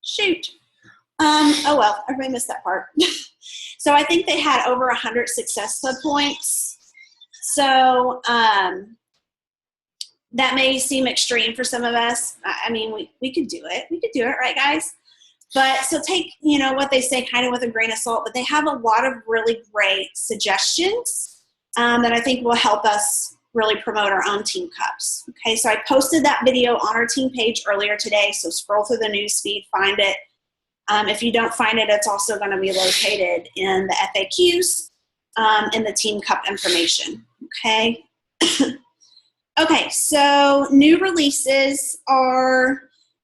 Shoot. Oh well, everybody missed that part. So I think they had over 100 Success Club points. So that may seem extreme for some of us. I mean, we could do it. We could do it, right, guys? But so take, what they say kind of with a grain of salt, but they have a lot of really great suggestions that I think will help us really promote our own team cups. Okay, so I posted that video on our team page earlier today, so scroll through the news feed, find it. If you don't find it, it's also going to be located in the FAQs in the team cup information. Okay. Okay, so new releases are,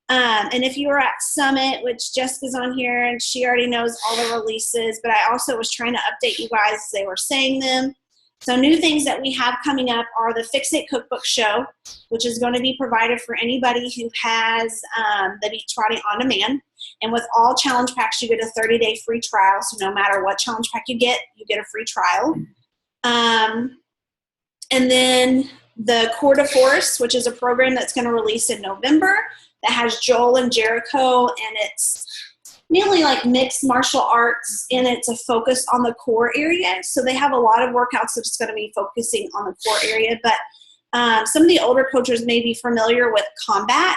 and if you were at Summit, which Jessica's on here, and she already knows all the releases, but I also was trying to update you guys as they were saying them. So new things that we have coming up are the Fix It Cookbook Show, which is going to be provided for anybody who has the Beachbody On Demand. And with all challenge packs, you get a 30-day free trial. So no matter what challenge pack you get a free trial. And then the Core de Force, which is a program that's going to release in November that has Joel and Jericho, and it's mainly like mixed martial arts, and it's a focus on the core area. So they have a lot of workouts that's going to be focusing on the core area. But some of the older coaches may be familiar with combat,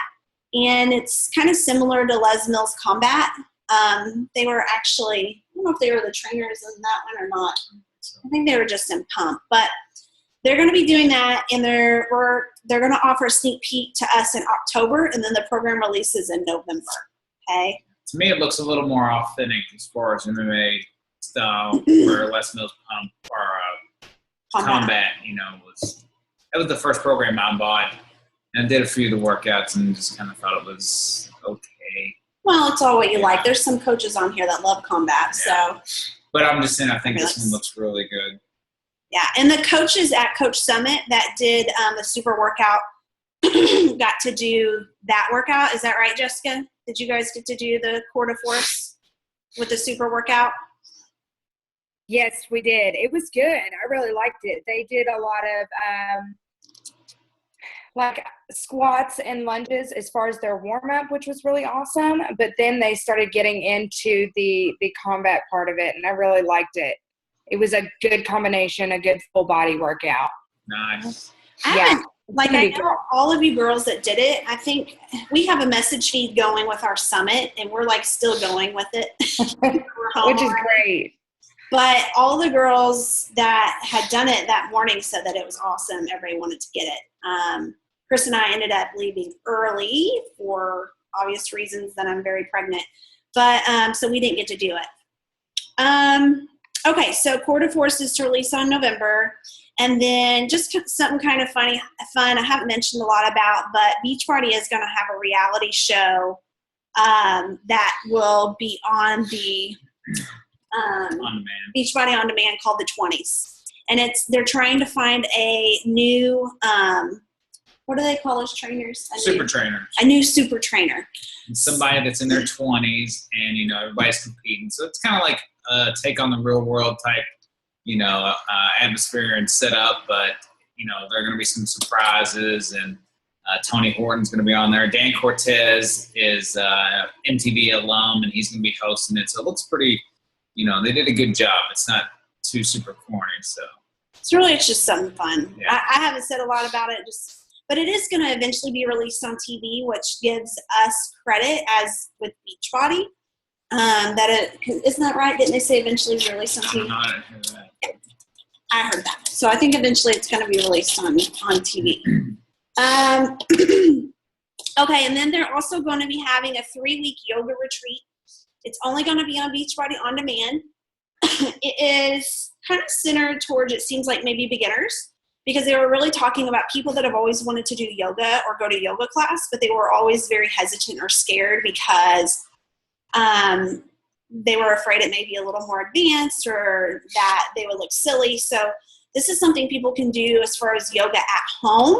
and it's kind of similar to Les Mills Combat. They were actually, I don't know if they were the trainers in that one or not. I think they were just in Pump. But they're going to be doing that, and they're going to offer a sneak peek to us in October, and then the program releases in November. Okay. To me, it looks a little more authentic as far as MMA style, where Les Mills Pump or Combat, that was the first program I bought, and I did a few of the workouts and just kind of thought it was okay. Well, it's all what you like. There's some coaches on here that love combat, so. But I'm just saying, I think this one looks really good. Yeah, and the coaches at Coach Summit that did the super workout got to do that workout. Is that right, Jessica? Did you guys get to do the Core de Force with the super workout? Yes, we did. It was good. I really liked it. They did a lot of like squats and lunges as far as their warm-up, which was really awesome. But then they started getting into the combat part of it, and I really liked it. It was a good combination, a good full body workout. Nice. I know all of you girls that did it, I think we have a message feed going with our summit, and we're like still going with it. Which is great. But all the girls that had done it that morning said that it was awesome. Everybody wanted to get it. Chris and I ended up leaving early for obvious reasons that I'm very pregnant. But so we didn't get to do it. Okay, so Core de Force is to release on November. And then just something kind of fun I haven't mentioned a lot about, but Beachbody is going to have a reality show that will be on the Beachbody On Demand called The 20s. And they're trying to find a new, what do they call those trainers? A new super trainer. Somebody that's in their 20s and, everybody's competing. So it's kind of like a take on the real world type, atmosphere and setup, but, there are going to be some surprises, and Tony Horton's going to be on there. Dan Cortez is MTV alum, and he's going to be hosting it. So it looks pretty, they did a good job. It's not too super corny. So it's just something fun. Yeah. I haven't said a lot about it, but it is going to eventually be released on TV, which gives us credit as with Beachbody. Isn't that right? Didn't they say eventually be released on TV? I heard that. So I think eventually it's going to be released on TV. Okay, and then they're also going to be having a 3-week yoga retreat. It's only going to be on Beachbody On Demand. It is kind of centered towards, it seems like, maybe beginners, because they were really talking about people that have always wanted to do yoga or go to yoga class, but they were always very hesitant or scared because they were afraid it may be a little more advanced or that they would look silly. So this is something people can do as far as yoga at home,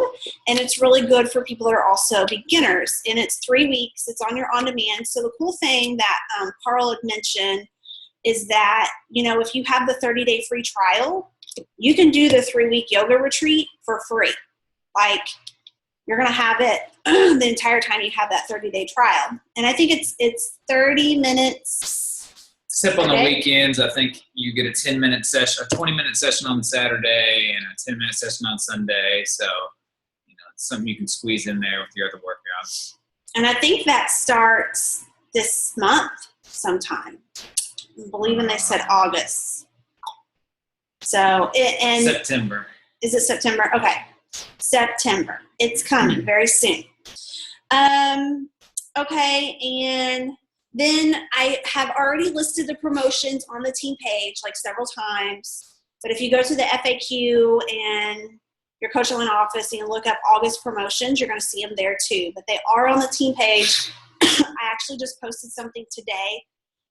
and it's really good for people that are also beginners. And it's 3 weeks. It's on your on-demand. So the cool thing that Carl had mentioned is that, if you have the 30-day free trial, you can do the 3-week yoga retreat for free. Like, you're going to have it the entire time you have that 30-day trial. And I think it's 30 minutes. Except on the weekends, I think you get a 10-minute session, a 20-minute session on Saturday, and a 10-minute session on Sunday. So, it's something you can squeeze in there with your other workouts. And I think that starts this month sometime. I'm believing they said August. So September. Is it September? Okay. September. It's coming very soon. Okay, and then I have already listed the promotions on the team page like several times. But if you go to the FAQ and your Coach Online office and you look up August promotions, you're going to see them there too. But they are on the team page. I actually just posted something today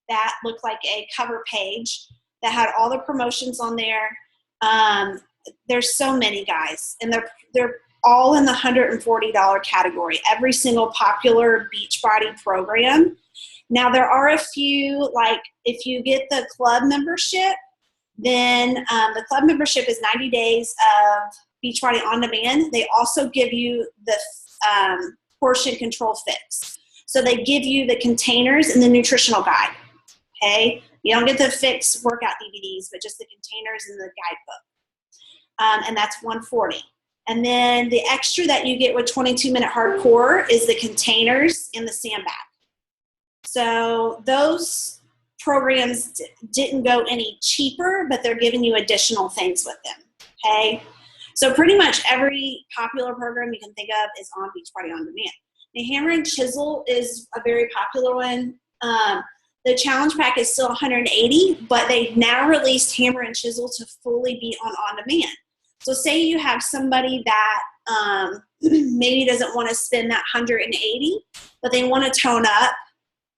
that looked like a cover page that had all the promotions on there. There's so many, guys, and they're all in the $140 category, every single popular Beachbody program. Now, there are a few, like if you get the club membership, then the club membership is 90 days of Beachbody On Demand. They also give you the portion control fix. So they give you the containers and the nutritional guide, okay? You don't get the fix workout DVDs, but just the containers and the guidebook. And that's $140. And then the extra that you get with 22-minute hardcore is the containers and the sandbag. So those programs didn't go any cheaper, but they're giving you additional things with them, okay? So pretty much every popular program you can think of is on Beachbody On Demand. The Hammer and Chisel is a very popular one. The challenge pack is still $180, but they've now released Hammer and Chisel to fully be on demand. So say you have somebody that maybe doesn't want to spend that $180, but they want to tone up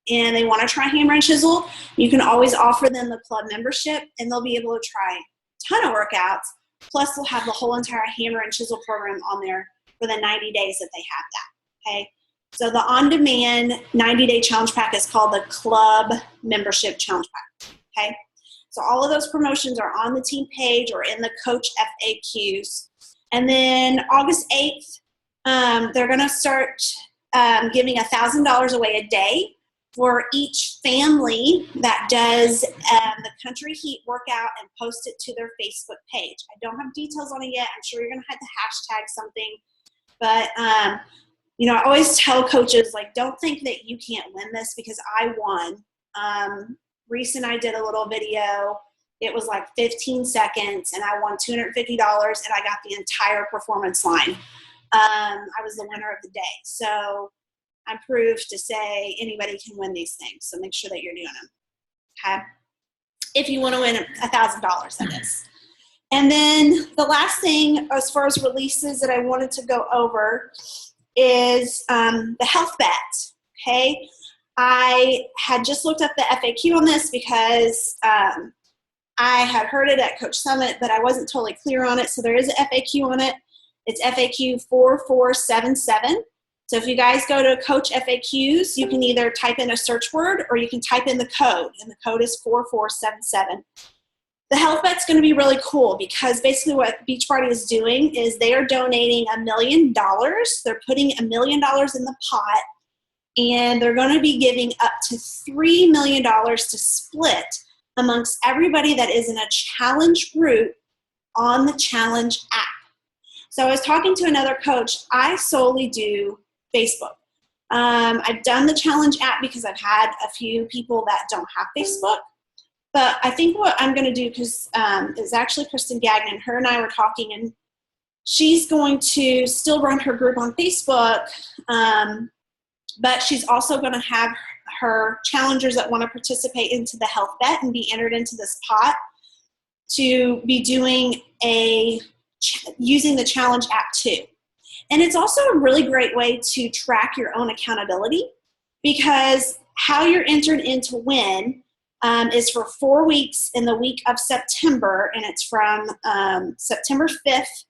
and they want to try Hammer and Chisel, you can always offer them the club membership and they'll be able to try a ton of workouts. Plus they'll have the whole entire Hammer and Chisel program on there for the 90 days that they have that, okay? So the on-demand 90-day challenge pack is called the Club Membership Challenge Pack, okay? So all of those promotions are on the team page or in the Coach FAQs. And then August 8th, they're going to start giving $1,000 away a day for each family that does the Country Heat workout and post it to their Facebook page. I don't have details on it yet. I'm sure you're going to have to hashtag something. But, I always tell coaches, like, don't think that you can't win this because I won. Reese and I did a little video. It was like 15 seconds, and I won $250, and I got the entire performance line. I was the winner of the day. So I'm proof to say anybody can win these things. So make sure that you're doing them, okay? If you want to win $1,000, that is. And then the last thing as far as releases that I wanted to go over is the health bet, okay? I had just looked up the FAQ on this because I had heard it at Coach Summit, but I wasn't totally clear on it. So there is an FAQ on it. It's FAQ 4477. So if you guys go to Coach FAQs, you can either type in a search word or you can type in the code, and the code is 4477. The health bet's going to be really cool because basically what Beachbody is doing is they are donating $1 million. They're putting $1 million in the pot, and they're going to be giving up to $3 million to split amongst everybody that is in a challenge group on the challenge app. So I was talking to another coach. I solely do Facebook. I've done the challenge app because I've had a few people that don't have Facebook. But I think what I'm going to do, because it's actually Kristen Gagnon, her and I were talking, and she's going to still run her group on Facebook, but she's also going to have her challengers that want to participate into the health bet and be entered into this pot to be doing using the challenge app too. And it's also a really great way to track your own accountability, because how you're entered into win is for 4 weeks in the week of September, and it's from September 5th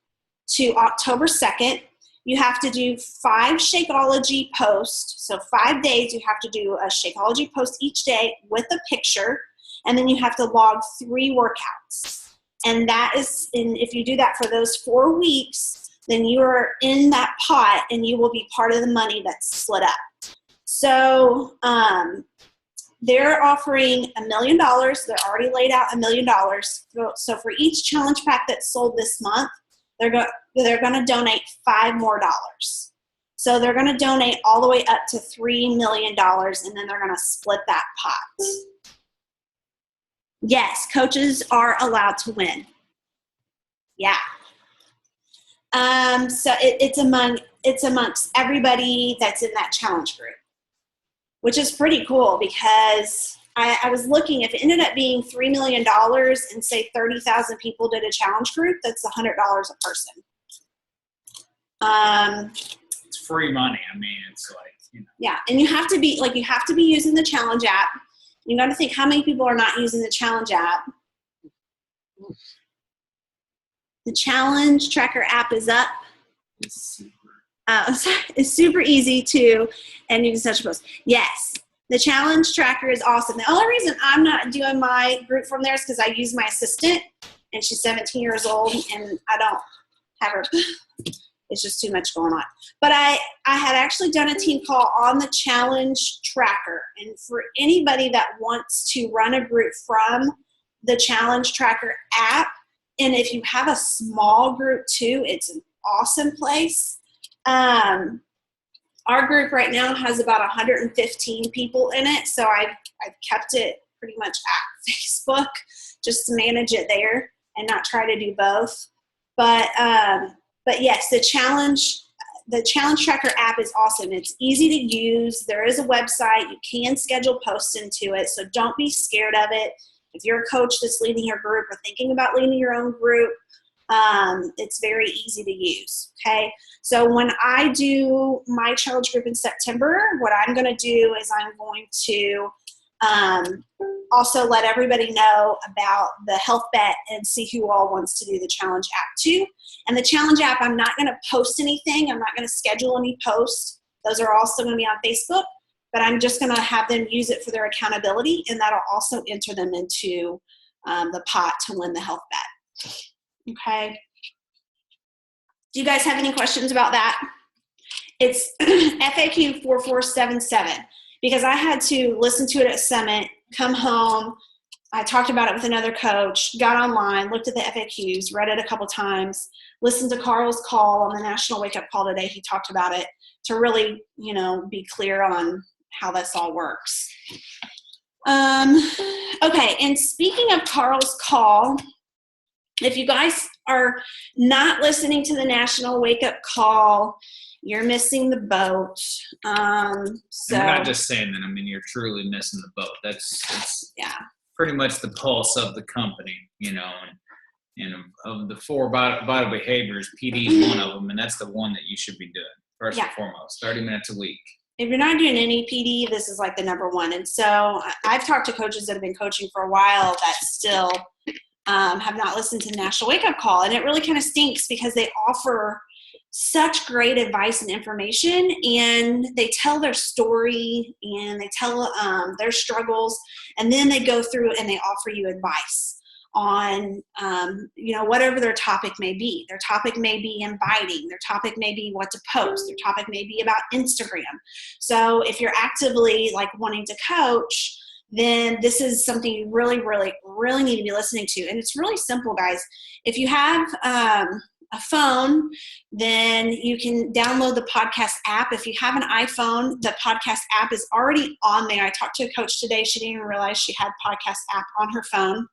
to October 2nd. You have to do 5 Shakeology posts. So 5 days you have to do a Shakeology post each day with a picture, and then you have to log 3 workouts. And that is, if you do that for those 4 weeks, then you are in that pot and you will be part of the money that's split up. So they're offering $1 million. They're already laid out $1 million. So for each challenge pack that's sold this month, they're going to donate $5 more. So they're going to donate all the way up to $3 million, and then they're going to split that pot. Yes, coaches are allowed to win. Yeah. So it's amongst everybody that's in that challenge group, which is pretty cool because I was looking, if it ended up being $3 million and say 30,000 people did a challenge group, that's $100 a person. It's free money. I mean, it's like, you know. Yeah, and you have to be using the challenge app. You got to think how many people are not using the challenge app. The challenge tracker app is up. It's super easy too, and you can set your post. Yes, the challenge tracker is awesome. The only reason I'm not doing my group from there is because I use my assistant, and she's 17 years old, and I don't have her. It's just too much going on. But I had actually done a team call on the challenge tracker, and for anybody that wants to run a group from the challenge tracker app, and if you have a small group too, it's an awesome place. Our group right now has about 115 people in it, so I've kept it pretty much at Facebook just to manage it there and not try to do both. But yes, the challenge tracker app is awesome. It's easy to use. There is a website. You can schedule posts into it, so don't be scared of it. If you're a coach that's leading your group or thinking about leading your own group, it's very easy to use, okay? So when I do my challenge group in September, what I'm going to do is I'm going to also let everybody know about the health bet and see who all wants to do the challenge app too. And the challenge app, I'm not going to post anything. I'm not going to schedule any posts. Those are also going to be on Facebook, but I'm just going to have them use it for their accountability, and that'll also enter them into the pot to win the health bet. Okay. Do you guys have any questions about that? It's FAQ 4477 because I had to listen to it at Summit, come home. I talked about it with another coach, got online, looked at the FAQs, read it a couple times, listened to Carl's call on the National Wake Up Call today. He talked about it to really, be clear on how this all works. Okay, and speaking of Carl's call, if you guys are not listening to the National Wake Up Call, you're missing the boat. So and we're not just saying that. I mean, you're truly missing the boat. It's pretty much the pulse of the company, and of the 4 vital behaviors, PD is one of them, and that's the one that you should be doing first and foremost. 30 minutes a week. If you're not doing any PD, this is like the number one. And so I've talked to coaches that have been coaching for a while that still have not listened to the National Wake Up Call. And it really kind of stinks because they offer such great advice and information, and they tell their story and they tell their struggles, and then they go through and they offer you advice on, whatever their topic may be. Their topic may be inviting. Their topic may be what to post. Their topic may be about Instagram. So if you're actively wanting to coach, then this is something you really, really, really need to be listening to. And it's really simple, guys. If you have a phone, then you can download the podcast app. If you have an iPhone, the podcast app is already on there. I talked to a coach today. She didn't even realize she had podcast app on her phone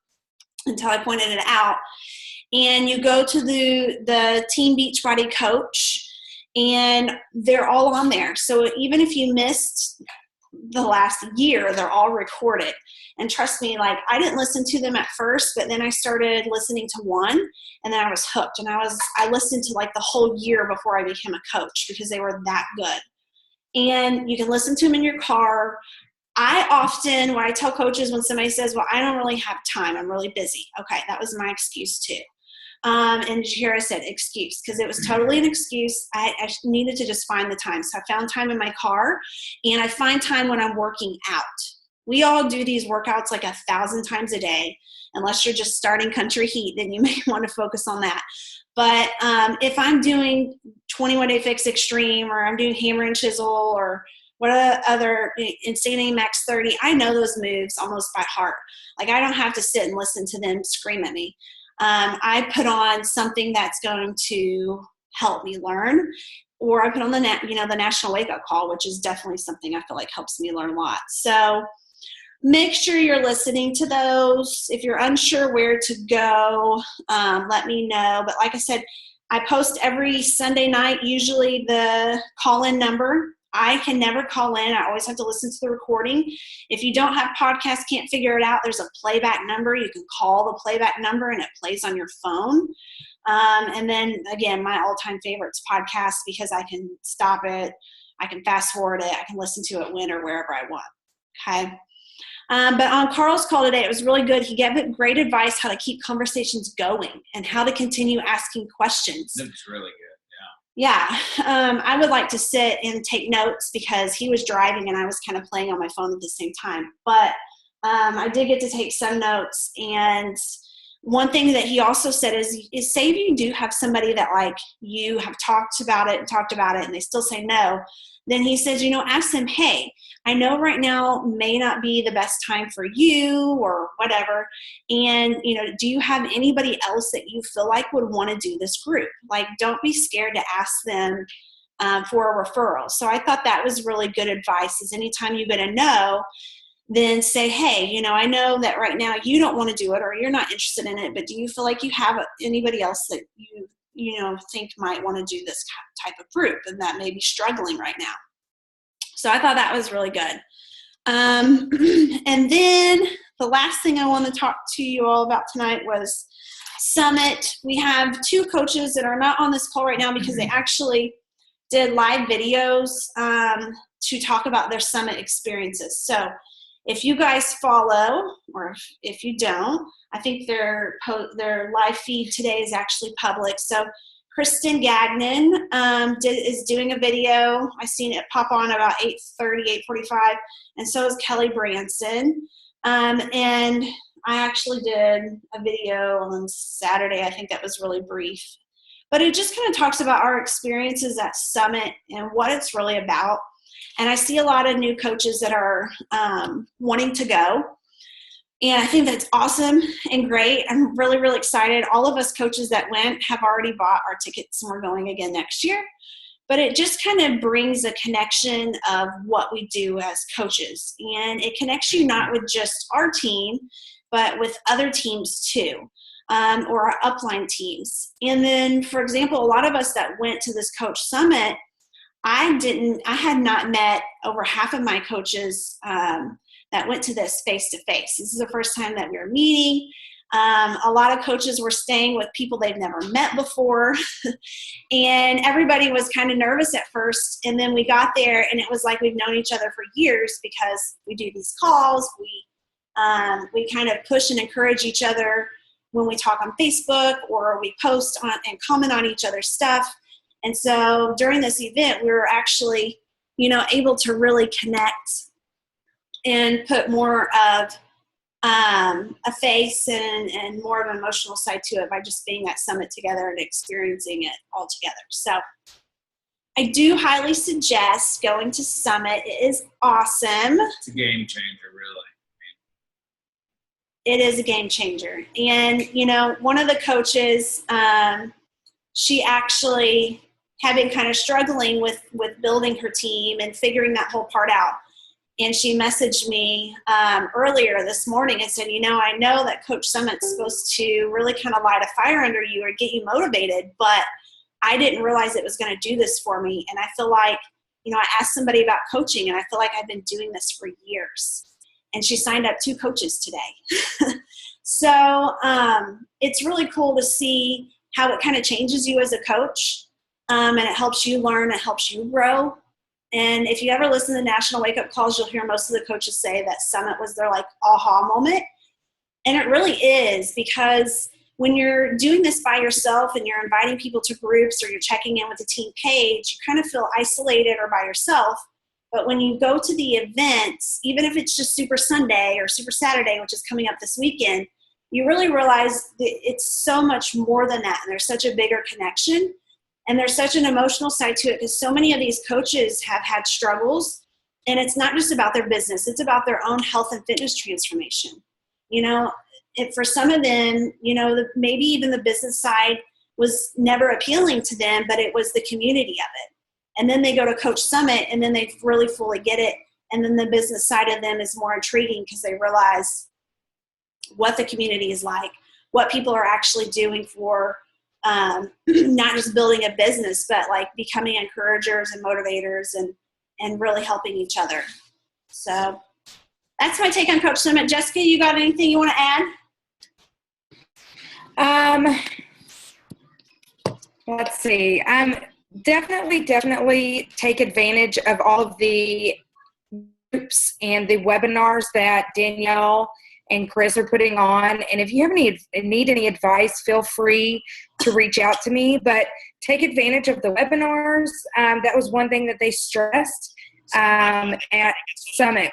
until I pointed it out. And you go to the Team Beachbody Coach, and they're all on there. So even if you missed the last year, they're all recorded. And trust me, I didn't listen to them at first, but then I started listening to one, and then I was hooked. And I listened to the whole year before I became a coach because they were that good. And you can listen to them in your car. I often, when I tell coaches, when somebody says, well, I don't really have time, I'm really busy. Okay, that was my excuse too. And here I said excuse, because it was totally an excuse. I needed to just find the time. So I found time in my car, and I find time when I'm working out. We all do these workouts like 1,000 times a day. Unless you're just starting country heat, then you may want to focus on that. But if I'm doing 21 Day Fix Extreme, or I'm doing Hammer and Chisel, or what other Insanity Max 30, I know those moves almost by heart. Like, I don't have to sit and listen to them scream at me. I put on something that's going to help me learn, or I put on the National Wake Up Call, which is definitely something I feel like helps me learn a lot. So make sure you're listening to those. If you're unsure where to go, let me know. But like I said, I post every Sunday night, usually the call-in number. I can never call in. I always have to listen to the recording. If you don't have podcasts, can't figure it out, there's a playback number. You can call the playback number and it plays on your phone. And then, again, my all-time favorites podcast, because I can stop it, I can fast forward it, I can listen to it when or wherever I want. Okay. But on Carl's call today, it was really good. He gave great advice how to keep conversations going and how to continue asking questions. That's really good. Yeah. I would like to sit and take notes, because he was driving and I was kind of playing on my phone at the same time. But I did get to take some notes. And one thing that he also said is say if you do have somebody that, like, you have talked about it and they still say no, then he says, ask them, hey, I know right now may not be the best time for you or whatever. And, do you have anybody else that you feel like would want to do this group? Like, don't be scared to ask them for a referral. So I thought that was really good advice, is anytime you get a no, then say, hey, I know that right now you don't want to do it or you're not interested in it, but do you feel like you have anybody else that you think might want to do this type of group and that may be struggling right now? So I thought that was really good. And then the last thing I want to talk to you all about tonight was Summit. We have two coaches that are not on this call right now because they actually did live videos to talk about their Summit experiences. So if you guys follow, or if you don't, I think their live feed today is actually public. So Kristen Gagnon is doing a video. I seen it pop on about 8:30, 8:45, and so is Kelly Branson. And I actually did a video on Saturday. I think that was really brief. But it just kind of talks about our experiences at Summit and what it's really about. And I see a lot of new coaches that are wanting to go. And I think that's awesome and great. I'm really, really excited. All of us coaches that went have already bought our tickets, and we're going again next year. But it just kind of brings a connection of what we do as coaches. And it connects you not with just our team, but with other teams too, or our upline teams. And then, for example, a lot of us that went to this Coach Summit, I had not met over half of my coaches that went to this face-to-face. This is the first time that we were meeting. A lot of coaches were staying with people they've never met before. And everybody was kind of nervous at first. And then we got there, and it was like we've known each other for years because we do these calls. We kind of push and encourage each other when we talk on Facebook, or we post on and comment on each other's stuff. And so during this event, we were actually, able to really connect and put more of a face and more of an emotional side to it by just being at Summit together and experiencing it all together. So I do highly suggest going to Summit. It is awesome. It's a game changer, really. It is a game changer. And, one of the coaches, she actually had been kind of struggling with building her team and figuring that whole part out. And she messaged me earlier this morning and said, I know that Coach Summit's supposed to really kind of light a fire under you or get you motivated, but I didn't realize it was going to do this for me. And I feel like, I asked somebody about coaching, and I feel like I've been doing this for years. And she signed up 2 coaches today. So it's really cool to see how it kind of changes you as a coach. And it helps you learn, it helps you grow. And if you ever listen to National Wake Up Calls, you'll hear most of the coaches say that Summit was their aha moment. And it really is, because when you're doing this by yourself and you're inviting people to groups or you're checking in with the team page, you kind of feel isolated or by yourself. But when you go to the events, even if it's just Super Sunday or Super Saturday, which is coming up this weekend, you really realize that it's so much more than that. And there's such a bigger connection. And there's such an emotional side to it because so many of these coaches have had struggles. And it's not just about their business. It's about their own health and fitness transformation. For some of them, maybe even the business side was never appealing to them, but it was the community of it. And then they go to Coach Summit and then they really fully get it. And then the business side of them is more intriguing because they realize what the community is like, what people are actually doing for not just building a business, but like becoming encouragers and motivators and really helping each other. So that's my take on Coach Summit. Jessica, you got anything you want to add? Let's see. Definitely take advantage of all of the groups and the webinars that Danielle and Chris are putting on. And if you have need any advice, feel free to reach out to me. But take advantage of the webinars. That was one thing that they stressed at Summit.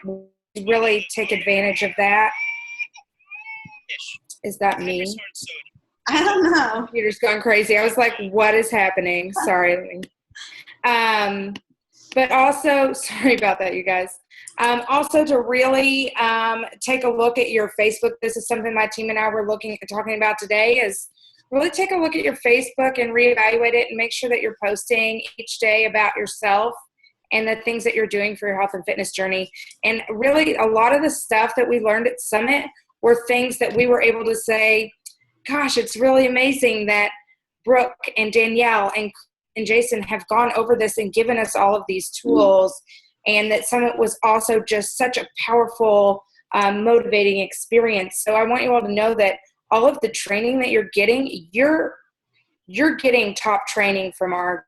Really take advantage of that. Is that me? I don't know. Computer's going crazy. I was like, what is happening? Sorry. But also, sorry about that, you guys. Also to really take a look at your Facebook. This is something my team and I were talking about today is really take a look at your Facebook and reevaluate it and make sure that you're posting each day about yourself and the things that you're doing for your health and fitness journey. And really a lot of the stuff that we learned at Summit were things that we were able to say, gosh, it's really amazing that Brooke and Danielle and Jason have gone over this and given us all of these tools, and that Summit was also just such a powerful, motivating experience. So I want you all to know that all of the training that you're getting, you're getting top training from our.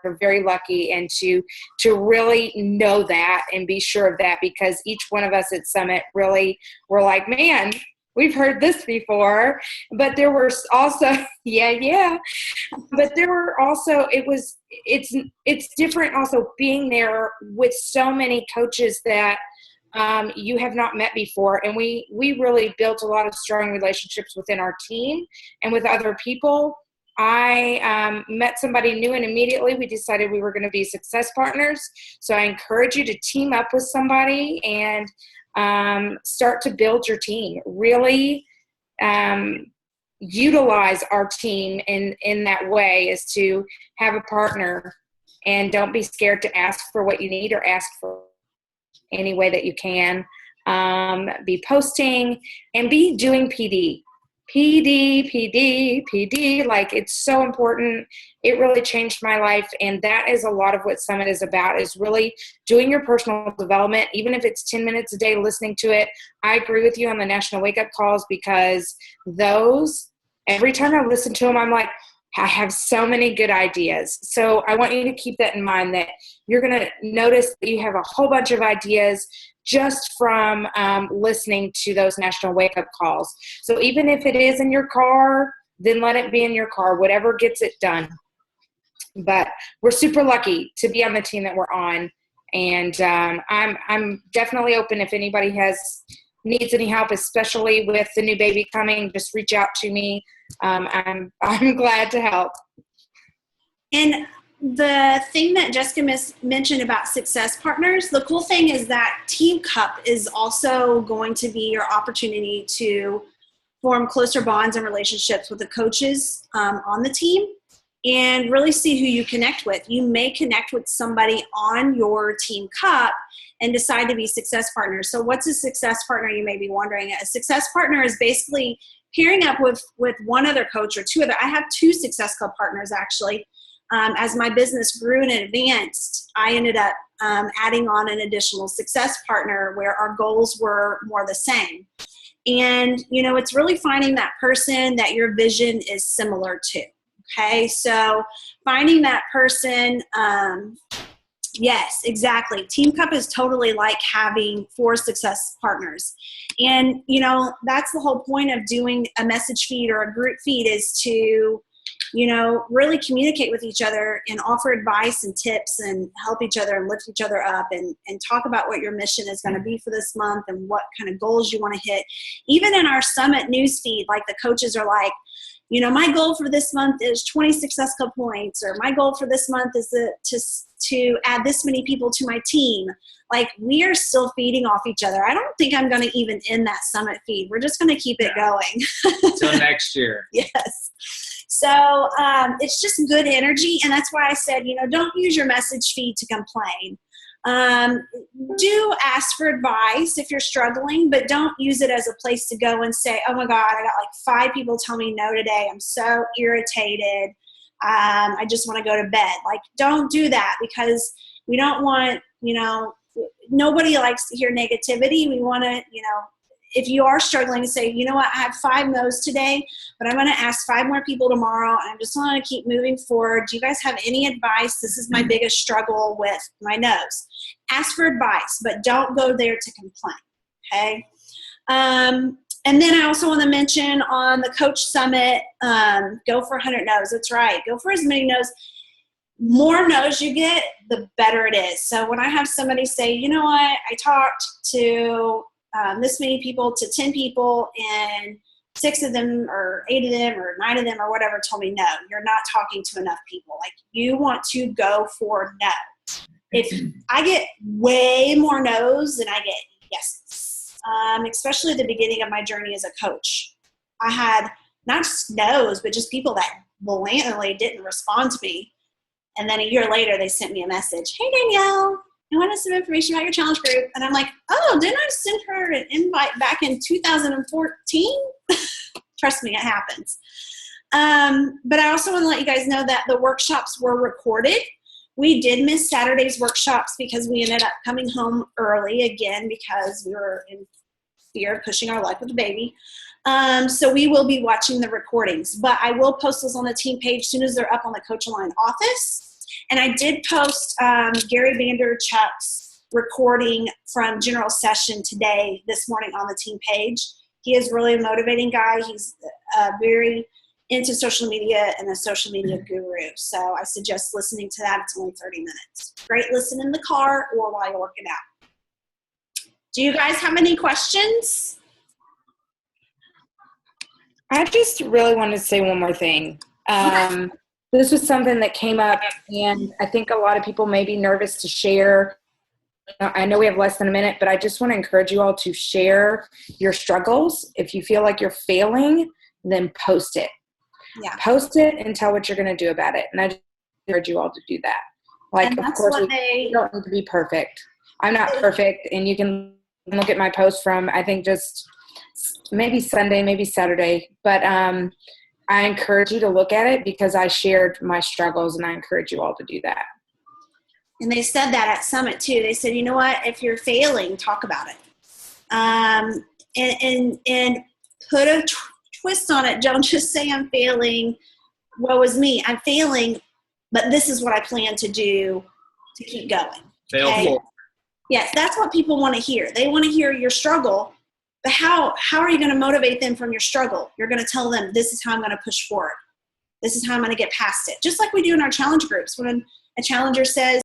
We're very lucky, and to really know that and be sure of that, because each one of us at Summit really were like, man, we've heard this before. But there were also, but there were also, it's different also being there with so many coaches that you have not met before. And we really built a lot of strong relationships within our team and with other people. I met somebody new, and immediately we decided we were going to be success partners. So I encourage you to team up with somebody and start to build your team. Really utilize our team in that way, is to have a partner, and don't be scared to ask for what you need or ask for any way that you can. Be posting and be doing PD. Like, it's so important. It really changed my life. And that is a lot of what Summit is about, is really doing your personal development, even if it's 10 minutes a day, listening to it. I agree with you on the national wake up calls, because those, every time I listen to them, I'm like, I have so many good ideas. So I want you to keep that in mind, that you're going to notice that you have a whole bunch of ideas just from listening to those national wake-up calls. So even if it is in your car, then let it be in your car, whatever gets it done. But we're super lucky to be on the team that we're on. And I'm definitely open if anybody needs any help, especially with the new baby coming. Just reach out to me. I'm glad to help. And the thing that Jessica mentioned about success partners, the cool thing is that Team Cup is also going to be your opportunity to form closer bonds and relationships with the coaches on the team, and really see who you connect with. You may connect with somebody on your Team Cup and decide to be success partners. So what's a success partner, you may be wondering? A success partner is basically pairing up with one other coach or two other. I have 2 Success Club partners, actually. As my business grew and advanced, I ended up adding on an additional success partner where our goals were more the same. And, it's really finding that person that your vision is similar to. Okay, so finding that person, yes, exactly. Team Cup is totally like having 4 success partners. And, that's the whole point of doing a message feed or a group feed, is to really communicate with each other and offer advice and tips and help each other and lift each other up and talk about what your mission is going to be for this month and what kind of goals you want to hit. Even in our summit newsfeed, like the coaches are like, my goal for this month is 20 successful points, or my goal for this month is to add this many people to my team. Like, we are still feeding off each other. I don't think I'm going to even end that summit feed. We're just going to keep it going. Till next year. Yes. So it's just good energy. And that's why I said, don't use your message feed to complain. Do ask for advice if you're struggling, but don't use it as a place to go and say, oh my God, I got like 5 people tell me no today. I'm so irritated. I just want to go to bed. Like, don't do that, because we don't want, nobody likes to hear negativity. We want to, if you are struggling, to say, I have 5 no's today, but I'm going to ask 5 more people tomorrow. And I just want to keep moving forward. Do you guys have any advice? This is my biggest struggle with my no's. Ask for advice, but don't go there to complain. Okay. And then I also want to mention on the Coach Summit, go for 100 no's. That's right. Go for as many no's. More no's you get, the better it is. So when I have somebody say, you know what, I talked to this many people, to 10 people, and 6 of them or 8 of them or 9 of them or whatever told me no, you're not talking to enough people. Like, you want to go for no. If I get way more no's than I get yeses, especially at the beginning of my journey as a coach. I had not just no's, but just people that blatantly didn't respond to me. And then a year later, they sent me a message. Hey, Danielle, I wanted some information about your challenge group. And I'm like, oh, didn't I send her an invite back in 2014? Trust me, it happens. But I also want to let you guys know that the workshops were recorded. We did miss Saturday's workshops because we ended up coming home early again because we were in fear of pushing our luck with the baby. So we will be watching the recordings, but I will post those on the team page as soon as they're up on the Coach Align office. And I did post Gary Vanderchuck's recording from General Session this morning on the team page. He is really a motivating guy. He's very into social media and a social media guru. So I suggest listening to that. It's only 30 minutes. Great listen in the car or while you're working out. Do you guys have any questions? I just really wanted to say one more thing. This was something that came up, and I think a lot of people may be nervous to share. I know we have less than a minute, but I just want to encourage you all to share your struggles. If you feel like you're failing, then post it. Yeah. Post it and tell what you're going to do about it. And I just encourage you all to do that. Like, of course, we don't need to be perfect. I'm not perfect, and you can look at my post from, I think, just maybe Sunday, maybe Saturday. But I encourage you to look at it because I shared my struggles, and I encourage you all to do that. And they said that at Summit too. They said, you know what, if you're failing, talk about it. And put a twist on it. Don't just say I'm failing. Woe is me. I'm failing, but this is what I plan to do to keep going. Fail forward. Yes, that's what people want to hear. They want to hear your struggle, but how are you going to motivate them from your struggle? You're going to tell them, this is how I'm going to push forward. This is how I'm going to get past it. Just like we do in our challenge groups. When a challenger says,